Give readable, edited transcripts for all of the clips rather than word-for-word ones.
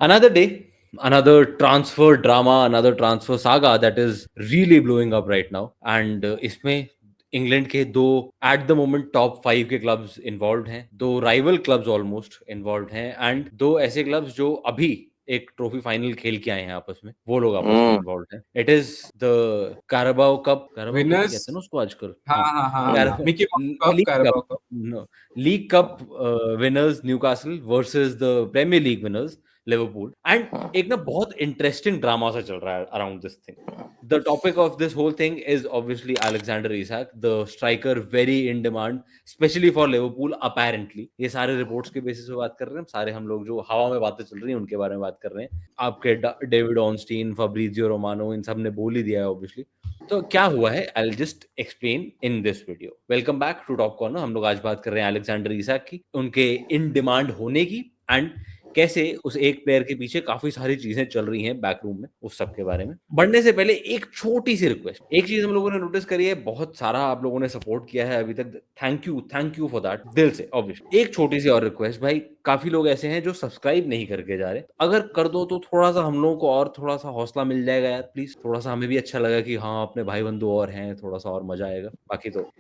Another day, another transfer drama, another transfer saga that is really blowing up right now. And इसमें England के दो at the moment top 5 के clubs involve हैं, दो rival clubs almost involve हैं, and दो ऐसे clubs जो अभी एक ट्रॉफी फाइनल खेल के आए हैं आपस में, वो लोग आपस में हम्म इन्वॉल्व हैं. It is the Carabao cup ही विनर्स. कहते हैं ना उसको आजकल. हाँ हाँ, हाँ हाँ, हम्म, Mickey Mouse cup, league Carabao cup. Cup. No, league cup winners Newcastle versus the Premier League winners Liverpool. And एक ना बहुत इंटरेस्टिंग ड्रामा सा चल रहा है around this thing. The topic of this whole thing is obviously Alexander Isak, the striker very in demand specially for Liverpool apparently. ये सारे reports के बेसिस पे बात कर रहे हैं सारे हम लोग, जो हवा में बातें चल रही हैं उनके बारे में बात कर रहे हैं. आपके डेविड ऑनस्टीन, फब्रिजियो रोमानो, इन सब ने बोल ही दिया है ऑब्वियसली. तो क्या हुआ है, I will just explain in this video. Welcome back to Top Corner. हम लोग आज बात कर रहे हैं अलेक्जेंडर इसाक की, उनके इन डिमांड होने की, एंड कैसे उस एक प्लेयर के पीछे काफी सारी चीजें चल रही हैं बैकरूम में, उस सब के बारे में. बढ़ने से पहले एक छोटी सी रिक्वेस्ट. एक चीज हम लोगों ने नोटिस करी है, बहुत सारा आप लोगों ने सपोर्ट किया है अभी तक, थैंक यू फॉर दैट, दिल से ऑब्वियसली. एक छोटी सी और रिक्वेस्ट भाई, काफी लोग ऐसे हैं जो सब्सक्राइब नहीं करके जा रहे, अगर कर दो तो थोड़ा सा हम लोगों को और थोड़ा सा हौसला मिल जाएगा यार. प्लीज, थोड़ा सा हमें भी अच्छा लगा कि हाँ अपने भाई बंधु और हैं, थोड़ा सा और मजा आएगा. बाकी तो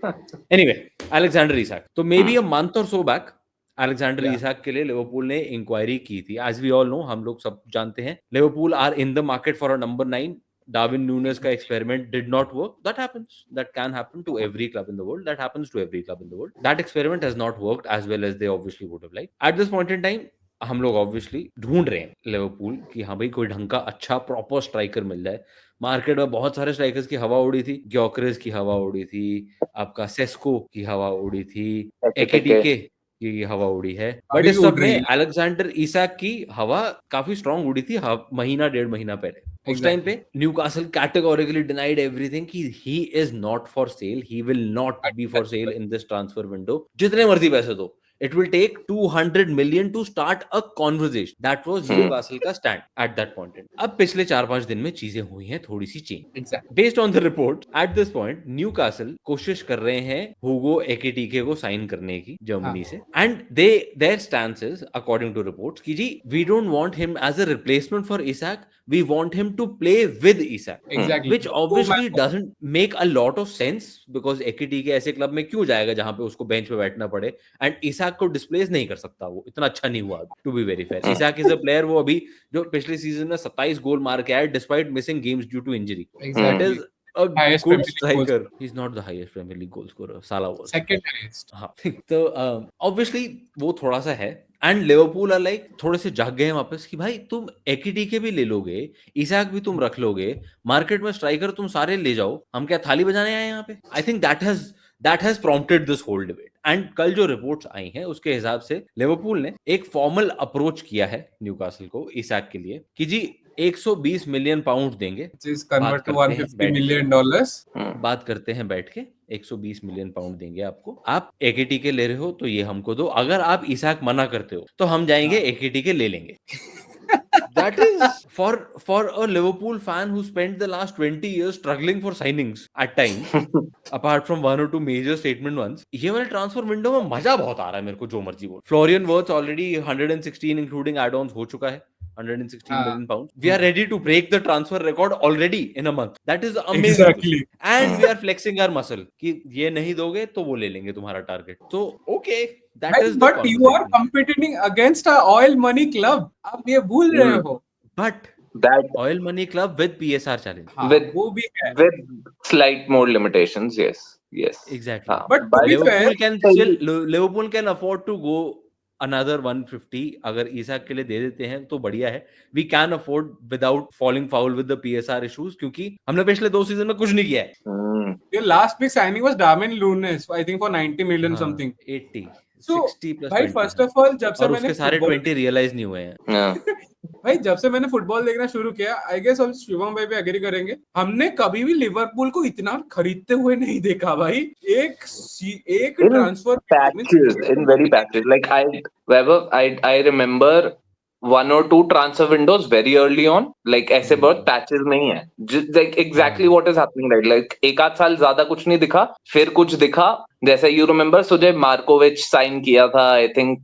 एनीवे, अलेक्जेंडर इसाक. तो may be a month or so back Alexander Yeah. Isak के लिए लिवरपूल ने इंक्वायरी की थी. एज वी ऑल नो, हम लोग सब जानते हैं, Liverpool are in the market for a number 9. Darwin Nunez का experiment did not work. That happens, that can happen to every club in the world, that happens to every club in the world. That experiment has not worked as well as they obviously would have liked. At this point in time हम लोग obviously ढूंढ रहे हैं Liverpool कि हाँ भाई कोई ढंग का अच्छा प्रॉपर स्ट्राइकर मिल जाए. मार्केट में बहुत सारे स्ट्राइकर्स की हवा उड़ी थी, ग्योकरेस की हवा उड़ी थी, आपका सेस्को की हवा उड़ी थी, एकेटीके की हवा उड़ी है, बट अभी इस भी सब उड़ में रही है. अलेक्जेंडर इसाक की हवा काफी स्ट्रांग उड़ी थी महीना डेढ़ महीना पहले. उस टाइम पे न्यूकासल कैटेगोरिकली डिनाइड एवरीथिंग कि he is not for sale, he will not be for sale in this transfer window. जितने मर्जी पैसे दो, it will take 200 million to start a conversation. That was Newcastle का stand at that point. अब पिछले 4-5 दिन में चीजें हुई हैं थोड़ी सी change. Exactly. Based on the report, at this point, Newcastle कोशिश कर रहे हैं हुगो एकेटीके को साइन करने की जर्मनी से, and their stance is according to reports कि जी we don't want him as a replacement for Isak, we want him to play with Isak. Exactly. Which obviously doesn't make a lot of sense because एकेटीके ऐसे club में क्यों जाएगा जहां पे उसको bench पे बैठना पड़े, एंड इसाक को डिस्प्लेस नहीं कर सकता, वो इतना अच्छा नहीं हुआ. To be very fair, Isak is a player वो अभी जो पिछले सीजन में 27 गोल मार के आया despite missing games due to injury. That is a Highest good Premier League striker. He's not the highest Premier League goal scorer. Salah was. Second highest. हाँ. तो obviously वो थोड़ा सा है, एंड लिवरपूल आर लाइक थोड़े से जाग गए हैं वापस कि भाई तुम एकेटीके भी ले लोगे, इसाक भी तुम रख लोगे, मार्केट में स्ट्राइकर तुम सारे ले जाओ, हम क्या थाली बजाने आए यहाँ पे. I think that has prompted this whole debate. And कल जो रिपोर्ट्स आई हैं उसके हिसाब से लिवरपूल ने एक फॉर्मल अप्रोच किया है न्यूकासल को इसाक के लिए कि जी 120 मिलियन पाउंड देंगे. Which is convert to $150 million. बात करते हैं बैठ के, 120 मिलियन पाउंड देंगे आपको, आप एकेटीके ले रहे हो तो ये हमको दो, अगर आप इसाक मना करते हो तो हम जाएंगे एकेटीके ले लेंगे. That is for a Liverpool fan who spent the last 20 years struggling for signings at times, apart from one or two major statement ones. ये वाले ट्रांसफर विंडो में मजा बहुत आ रहा है मेरे को, जो मर्जी बोल. Florian worth already 116 including add-ons हो चुका है, 116 million pounds. We are ready to break the transfer record already in a month. That is amazing. Exactly. And we are flexing our muscle कि ये नहीं दोगे तो वो ले लेंगे तुम्हारा टारगेट. तो okay, that is the But you are competing against a oil money club. आप ये भूल रहे हो. But that oil money club with PSR challenge. with वो भी है. with slight more limitations. Yes. Exactly. But to be fair, Liverpool can afford to go another 150. अगर Isaac के लिए दे देते हैं तो बढ़िया है. We can afford without falling foul with the PSR issues, क्योंकि हमने पिछले 2 सीजन में कुछ नहीं किया है. Your last big signing was Darwin Núñez, I think for 90 million something. 80, So, 60 plus भाई 20. first of all जब से और मैंने उसके सारे 20 रियलाइज नहीं हुए हैं. भाई जब से मैंने फुटबॉल देखना शुरू किया, आई गेस और शिवम भाई भी एग्री करेंगे, हमने कभी भी लिवरपूल को इतना खरीदते हुए नहीं देखा भाई. एक transfer in very patches. Like I remember 1 or 2 transfer windows very early on. Like ऐसे बहुत patches नहीं है. Like exactly what is happening right. Like एक आध साल ज्यादा कुछ नहीं दिखा, फिर कुछ दिखा. जैसे you remember सुजय मार्कोविच साइन किया था, I think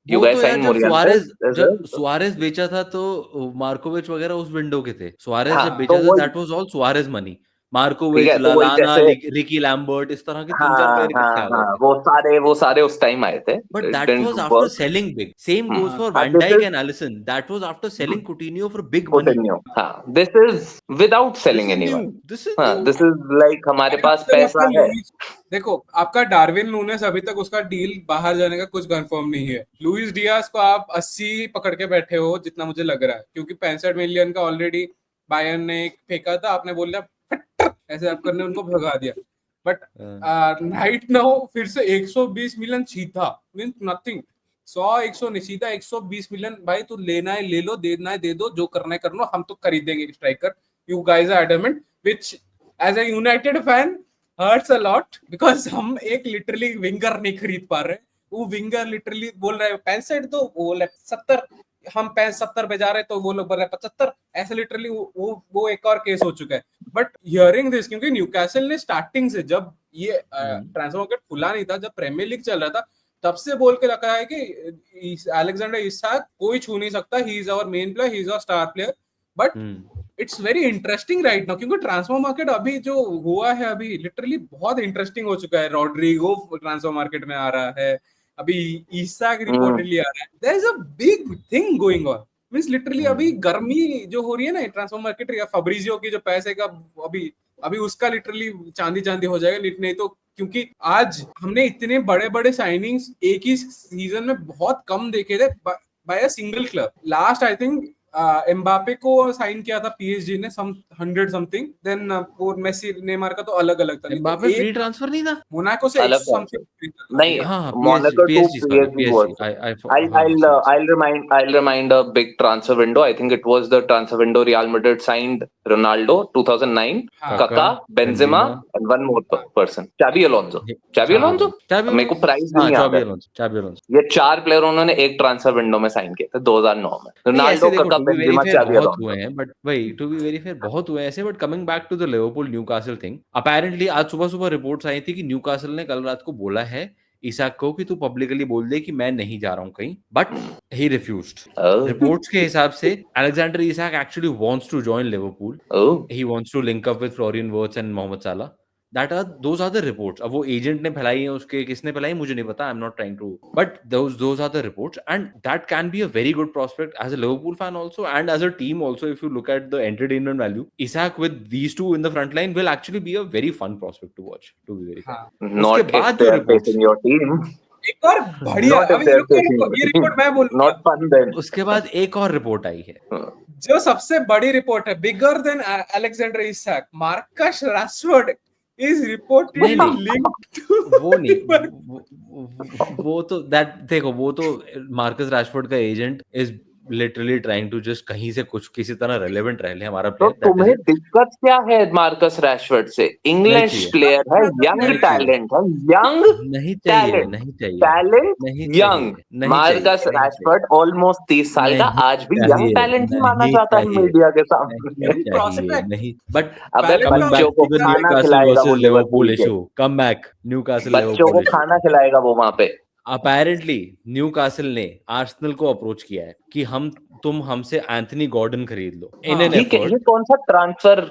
You वो guys तो यार signed जब Morientes as जब well. सुआरेज बेचा था तो मार्कोविच वगैरह उस विंडो के थे। सुआरेज हाँ, जब तो बेचा था वही that was all Suarez money. ठीक मार्कोविच, है, तो वही लालाना, जैसे रिकी लैम्बर्ट, इस तरह के 3-4 हाँ प्लेयर इकट्ठे हाँ आ गए हाँ, थे। वो सारे उस टाइम आए थे. But It that didn't was after work. selling big. Same goes हाँ for हाँ, Van this Dijk is and Alisson. That was after selling Coutinho for big money. Coutinho. हाँ, this is without This selling is anyone. new. This is हाँ, new. this is like हमारे भाई पास मुझे लगता पैसा है है. लुइस, देखो आपका डार्विन नूनेस अभी तक उसका डील बाहर जाने का कुछ कंफर्म नहीं है। लुइस डियाज को आप 80 पकड़ के बैठे हो जितना मुझे लग रहा है, क्योंकि 65 मिलियन का ऑलरेडी बायर्न ने एक फेंका था, आपने बोल दिया फट ऐसे आप करने उनको भगा दिया। बट राइट नाउ फिर से 120 मिलियन सीधा मींस नथिंग। 100-100 नहीं, सीधा 120 मिलियन। भाई तू लेना है ले लो, देना है दे दो, जो करना है कर लो, हम तो खरीदेंगे striker. You guys are adamant which as a United fan hurts a lot, because हम एक लिटरली विंगर नहीं खरीद पा रहे। वो विंगर लिटरली बोल रहे हैं 65 तो वो बोल रहे 70, हम 70 पे जा रहे तो वो लोग बोल रहे 75। ऐसे लिटरली वो एक और केस हो चुका है। बट हियरिंग दिस, क्योंकि न्यूकासल ने स्टार्टिंग से जब ये ट्रांसफर मार्केट खुला नहीं था, जब प्रीमियर लीग चल रहा था, तब से बोल के रखा है कि अलेक्जेंडर इसाक कोई छू नहीं सकता, he is our main player, he is our star player. But it's very interesting right now, क्योंकि ट्रांसफर मार्केट अभी जो हुआ है अभी लिटरली बहुत इंटरेस्टिंग हो चुका है। रॉड्रिगो ट्रांसफर मार्केट में आ रहा है, अभी इसाक रिपोर्टेडली आ रहा है। There is a big thing going on, means literally अभी गर्मी जो हो रही है ना ट्रांसफर मार्केट, या फब्रिजियो की जो पैसे का अभी अभी उसका लिटरली चांदी चांदी हो जाएगा नहीं तो। क्योंकि आज हमने इतने बड़े बड़े साइनिंग्स एक ही सीजन में बहुत कम देखे थे by a single club. Last I think Mbappe को साइन किया था पीएसजी ने, सम 100 समथिंग। देन वो मेसी नेमार का तो अलग अलग था। एम्बापे फ्री ट्रांसफर नहीं था? मोनाको से अलग 100 ट्रांसफर समथिंग। नहीं. हाँ, Monaco to PSG, sorry, PSG was. PSG. I'll हाँ, I'll uh, sorry. I'll remind a big transfer window. I think it was the transfer window Real Madrid signed Ronaldo 2009, हाँ, Kaká, Benzema, Benzema, and one more person, Xabi Alonso. Xabi हाँ, Alonso? Xabi मेरे को Alonso, price भी हाँ, नहीं याद Xabi है. Alonso, Xabi Alonso। ये 4 प्लेयर उन्होंने एक ट्रांसफर विंडो में साइन किए थे 2009 में. नहीं ऐसे रोनाल्डो, देखो, Kaka, to be very Benzema, fair Xabi बहुत हुए Alonso. हैं, बट वही टू बी वेरी फेयर बहुत हुए हैं ऐसे। But coming back to the Liverpool Newcastle thing, apparently आज सुबह सुबह रिपोर्ट्स आई थी कि न्यूकासल ने कल रात को बोला है इसाक को कि तू पब्लिकली बोल दे कि मैं नहीं जा रहा हूँ कहीं, but he refused. Oh, reports के हिसाब से Alexander Isak actually wants to join Liverpool, oh. He wants to link up with Florian Wirtz and Mohamed Salah. those are the reports। अब वो एजेंट ने फैलाई है, उसके किसने फैलाई मुझे नहीं पता, I am not trying to, but those are the reports and that can be a very good prospect as a Liverpool fan also and as a team also। if you look at the entertainment value, Isak with these two in the front line will actually be a very fun prospect to watch, to be very fair। उसके Not if बाद they जो are reports, facing your team. एक और बढ़िया, Not if अभी they are रुको facing रुको, your ये team. रिपोर्ट मैं बोलूंगा। Not fun then. उसके बाद एक और रिपोर्ट आई है जो सबसे बड़ी रिपोर्ट है, bigger than Alexander Isak, Marcus Rashford is reportedly नहीं लिंक्ड टू वो नहीं, वो तो दैट देखो, वो तो मार्कस रैशफोर्ड का agent is literally trying to just कहीं से कुछ किसी तरह रेलेवेंट रह ले हमारा तो प्लेयर, दैट इज तुम्हें इट। दिक्कत क्या है मार्कस रैशफोर्ड से? नहीं इंग्लिश चाहिए, प्लेयर है, यंग नहीं चाहिए, टैलेंट है, यंग नहीं चाहिए, टैलेंट, नहीं चाहिए, टैलेंट नहीं यंग. चाहिए, नहीं मार्कस चाहिए, नहीं चाहिए, रैशफोर्ड ऑलमोस्ट 30 साल का, नहीं आज भी यंग चाहिए, टैलेंट ही माना नहीं जाता है चाहिए, मीडिया के नहीं सामने. चाहिए, प्रॉस्पेक्ट नहीं। बट अबे बैलेंडोर कमिंग बैक बच्चों को टू द खाना न्यूकासल खिलाएगा वो वर्सेस लिवरपूल लिवरपूल के. इशू, कम बैक न्यूकासल बच्चों लिवरपूल को इशू। खाना खिलाएगा वो वहां पे. अपेरेंटली न्यूकासल ने आर्सेनल को अप्रोच किया है कि तुम हमसे एंथनी गॉर्डन खरीद लो इन एन ठीक है, ये एफर्ट कौन सा ट्रांसफर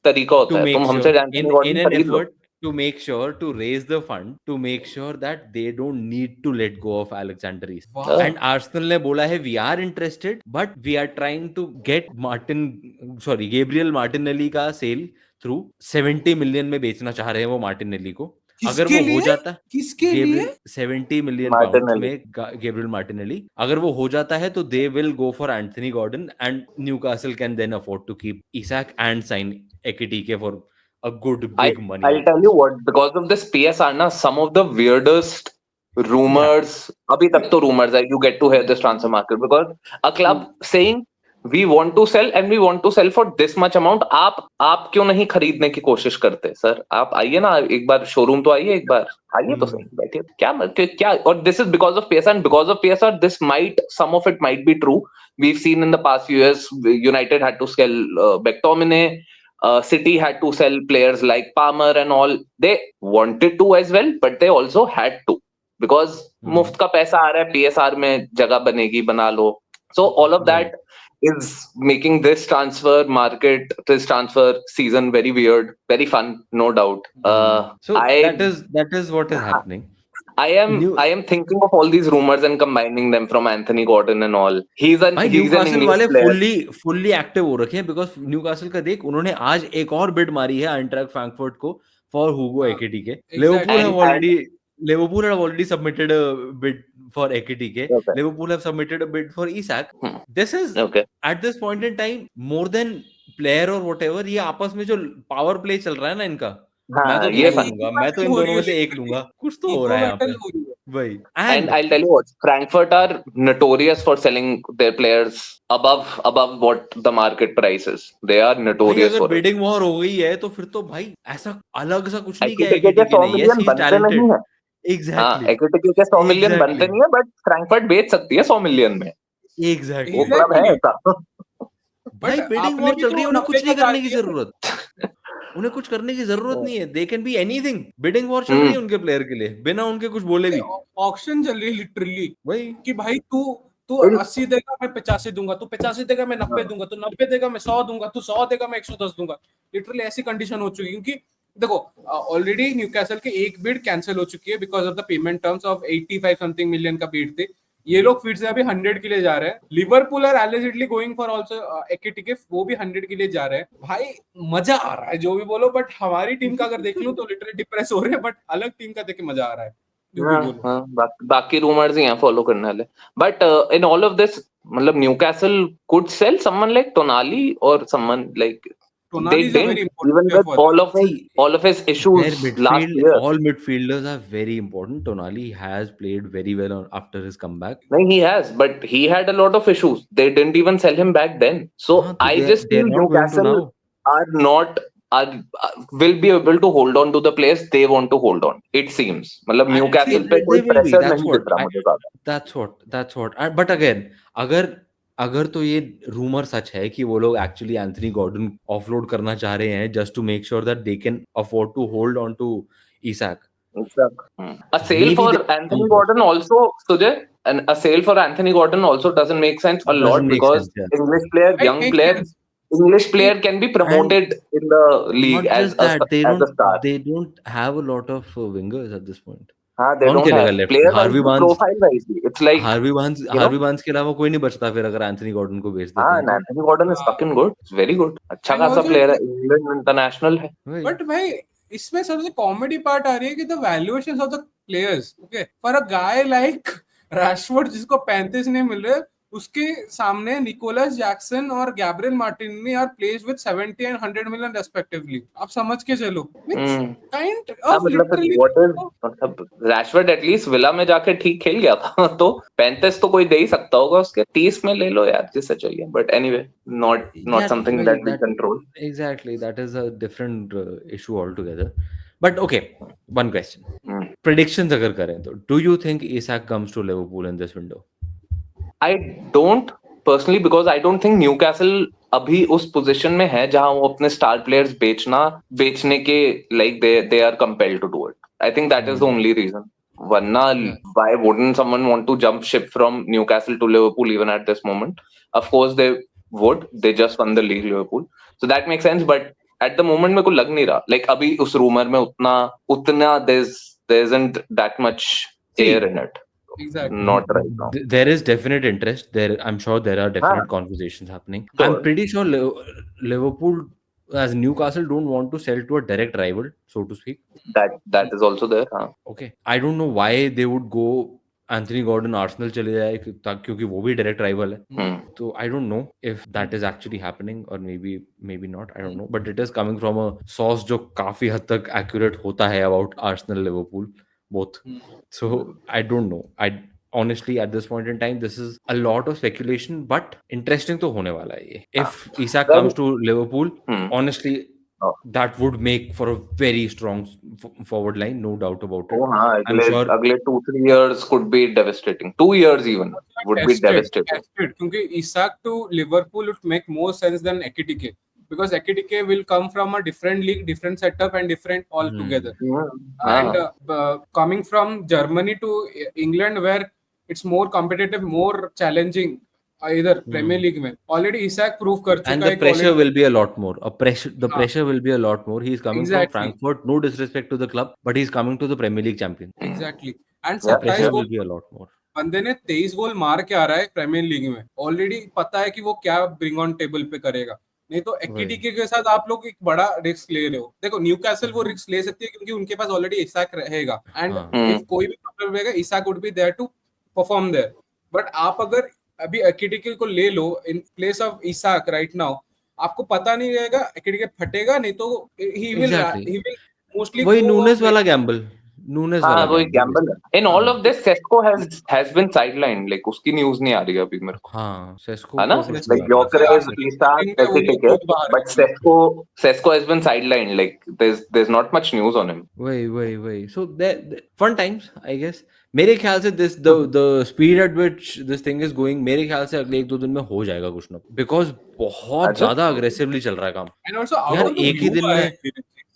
तरीका to होता है? make तुम sure हमसे एंथनी गॉर्डन in an खरीद लो. effort to make sure to raise the fund to make sure that they don't need to let go of Alexander Isak। वाह, And Arsenal ने बोला है we are interested but we are trying to get Gabriel Martinelli का cell through 70 million में बेचना चाह रहे हैं वो मार्टिनेली को। अगर किसके वो हो लिए? जाता, किसके लिए? Gabriel 70 million pounds Martinelli. में गेब्रियल मार्टिनेली अगर वो हो जाता है तो they will go for Anthony Gordon and Newcastle can then afford to keep Isak and sign Ekitike for a good big money I'll on tell you what, because of this PSR, na, some of the weirdest rumors, abhi tak to rumors है, you get to hear this transfer market, because a club saying we want to sell and we want to sell for this much amount. आप क्यों नहीं खरीदने की कोशिश करते sir? आप आइए ना एक बार, शोरूम तो आइए एक बार, आइए तो सही, बैठिए. क्या और this is because of PSR, and because of PSR this might, some of it might be true. We've seen in the past few years United had to sell McTominay. City had to sell players like Palmer and all. They wanted to as well, but they also had to. because मुफ्त का पैसा आ रहा है, PSR में जगह बनेगी, बना लो. So all of that is making this transfer season very weird, very fun, no doubt. So that is what is happening. I am thinking of all these rumors and combining them from Anthony Gordon and all. He's an Newcastle English वाले player. Fully active हो रखे हैं because Newcastle का देख उन्होंने आज एक और बिड मारी है आइंट्रैक्ट फ्रैंकफर्ट को for Hugo एकिटीके. Liverpool have already submitted a bid for Ekitike. Okay. Liverpool have submitted a bid for Isak. This is Okay. at this point in time more than player or whatever. ये आपस में जो power play चल रहा है ना इनका, मैं तो ये नहीं लूंगा, मैं तो इन दोनों में से एक लूंगा. कुछ तो हो रहा है यहाँ पे भाई. And I'll tell you what, Frankfurt are notorious for selling their players above what the market price is. They are notorious for it. Bidding war हो गई है तो फिर तो भाई ऐसा अलग सा कुछ नहीं किया Ekitike के 100 million बनते नहीं है. Exactly. Ekitike के 100 million बनते नहीं है, but Frankfurt बेच सकती है 100 million में. Exactly. वो क्लब है ऐसा. भाई बिडिंग वॉर चल रही है, उन्हें कुछ नहीं करने की जरूरत. उन्हें कुछ करने की जरूरत नहीं है. They can be anything. Bidding war चल रही है उनके प्लेयर के लिए बिना उनके कुछ बोले भी. ऑक्शन चल रही है लिटरली वही कि भाई तू 80 देगा मैं 85 दूंगा, तू 85 देगा मैं 90 दूंगा, तू 90 देगा मैं 100 दूंगा, तू 100 देगा मैं 110 दूंगा. लिटरली ऐसी कंडीशन हो चुकी है क्योंकि देखो ऑलरेडी न्यूकैसल के एक बिड कैंसिल हो चुकी है because of the payment terms of 85 something million का बिड थे. ये लोग फिर से अभी 100 के लिए जा रहे हैं. Liverpool are allegedly going for also Ekitike, वो भी 100 के लिए जा रहे हैं. भाई मजा आ रहा है जो भी बोलो, बट हमारी टीम का अगर देख लूं तो लिटरली डिप्रेस हो रहे हैं, बट अलग टीम का देख के मजा आ रहा है. बाकी रूमर्स ही हैं फॉलो करने वाले. But in all of this मतलब Newcastle could sell someone like Tonali और someone like they didn't, even with all of his issues last year. All midfielders are very important. Tonali has played very well after his comeback. No, he has, but he had a lot of issues. They didn't even sell him back then. So I just feel Newcastle will be able to hold on to the players they want to hold on. It seems. मतलब Newcastle पे कोई pressure नहीं दिख रहा मुझे ज़्यादा. That's what. But again, अगर तो ये रूमर सच है कि वो लोग एक्चुअली एंथनी गॉर्डन ऑफलोड करना चाह रहे हैं just to make sure that they can afford to hold on to Isak. A sale for Anthony Gordon also, Sujay, and a sale for Anthony Gordon also doesn't make sense a lot because English player, young player, English player can be promoted in the league as a star. They don't have a lot of wingers at this point. they don't have players profile wise. It's like Harvey Barnes के अलावा कोई नहीं बचता फिर अगर Anthony Gordon को बेच देते हैं. Anthony Gordon is fucking good. It's very good. अच्छा खासा प्लेयर है, इंग्लैंड इंटरनेशनल है. बट भाई इसमें सबसे कॉमेडी पार्ट आ रही है कि the valuations of the players, okay, for a guy like Rashford जिसको 35 नहीं मिल रहे, उसके सामने निकोलस जैक्सन और Gabriel Martinelli are place with 70 and 100 million respectively. आप समझ के चलो काइंड ऑफ लिटरली मतलब रैशफोर्ड एटलीस्ट विला में जाके ठीक खेल गया था तो 35 तो कोई दे ही सकता होगा उसके. 30 में ले लो यार जिससे चाहिए. But anyway not something that we control. Exactly, that is a different issue altogether. But okay, one question. Predictions अगर करें तो do you think Isak comes to Liverpool in this window? I don't personally, because I don't think Newcastle अभी उस position में है जहां वो अपने स्टार प्लेयर्स बेचने के like they are compelled to do it. I think that is the only reason. वरना why wouldn't someone want to jump ship from Newcastle to Liverpool even at this moment? Of course they would. They just won the league, Liverpool. So that makes sense. But at the moment मेरे को लग नहीं रहा. Like अभी उस rumour में उतना there isn't that much air in it. Exactly. Not right now. There is definite interest there. I'm sure there are definite conversations happening. Sure. I'm pretty sure Liverpool as Newcastle don't want to sell to a direct rival, so to speak. That is also there. Okay. I don't know why they would go Anthony Gordon Arsenal चले जाए क्योंकि वो भी direct rival है. So I don't know if that is actually happening or maybe not. I don't know. But it is coming from a source जो काफी हद तक accurate होता है about Arsenal Liverpool both. So I don't know. I honestly at this point in time this is a lot of speculation, but interesting तो होने वाला है ये. If Isak comes to Liverpool, honestly that would make for a very strong forward line, no doubt about it. I'm sure अगले 2-3 years could be devastating. 2 years even would be devastating. क्योंकि Isak to Liverpool would make more sense than Ekitike. because Ekitike will come from a different league, different setup, and different altogether. And coming from Germany to England, where it's more competitive, more challenging, either Premier League में already Isak prove कर And चुका the है कि pressure already will be a lot more. The हाँ, pressure will be a lot more. He's coming from exactly, Frankfurt. No disrespect to the club, but he's coming to the Premier League champion. exactly. And The 27 pressure goal will be a lot more. बंदे ने 23 गोल मार के आ रहा है premiere league में, already पता है कि वो क्या ब्रिंग ऑन टेबल पे करेगा. नहीं तो वही. एक्टिके के साथ आप लोग एक बड़ा रिस्क ले रहे हो. देखो न्यूकासल वो रिस्क ले सकती है क्योंकि उनके पास ऑलरेडी इसाक रहेगा, एंड हाँ. इफ कोई भी प्रॉब्लम रहेगा Isak would be there to perform there. But आप अगर अभी एक्टिके को ले लो in place of Isak right now, आपको पता नहीं रहेगा एक्टिके फटेगा नहीं तो ही Exactly. विल मोस्टली वही गो नूनेस वाला गैम्बल. नूनेस हाँ वाला वही gamble. Gamble. In all of this Sesko has been sidelined. Like उसकी न्यूज़ नहीं आ रही अभी मेरे को, हाँ, सेस्को है ना? को कुछ नहीं लाइक आ रहा. Gyökeres, Isak, वो Ekitike, खुद बाहर but Sesko has been sidelined. Like there's not much news on him. वही. So fun times, I guess. मेरे ख्याल से the speed at which this thing is going, मेरे ख्याल से अगले 1-2 दिन में हो जाएगा कुछ ना, because बहुत अच्छा? ज्यादा aggressively चल रहा है काम. एंड आल्सो आउट यार ऑफ द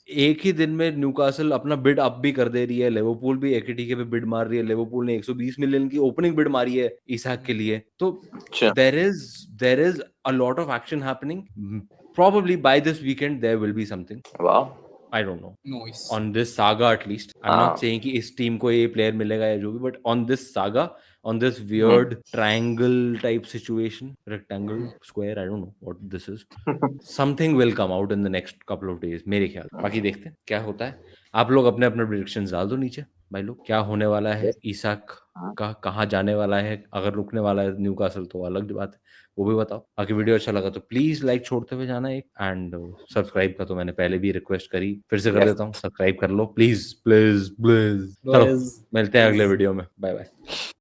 एक ही दिन में न्यूकासल अपना बिड अप भी कर दे रही है. लिवरपूल भी एकिटीके पे बिड मार रही है. लिवरपूल ने 120 मिलियन की ओपनिंग बिड मारी है इसाक के लिए. तो there is a lot of action happening. Probably by this weekend there will be something. Wow. I don't know. Noise. On this saga at least. I'm not saying कि इस team को ये player मिलेगा या जो भी, but on this saga, on this weird triangle type situation, rectangle, square, I don't know what this is. Something will come out in the next couple of days, मेरे ख्याल. बाकी देखते हैं क्या होता है. आप लोग अपने अपने प्रेडिक्शंस डाल दो नीचे भाई लोग. क्या होने वाला है इसाक का, कहाँ जाने वाला है, अगर रुकने वाला है न्यूकासल तो अलग बात है, वो भी बताओ. बाकी वीडियो अच्छा लगा तो प्लीज लाइक छोड़ते हुए जाना एक, एंड सब्सक्राइब का तो मैंने पहले भी रिक्वेस्ट करी, फिर से कर देता हूँ, सब्सक्राइब कर लो प्लीज प्लीज प्लीज. चलो मिलते हैं अगले वीडियो में. Bye bye.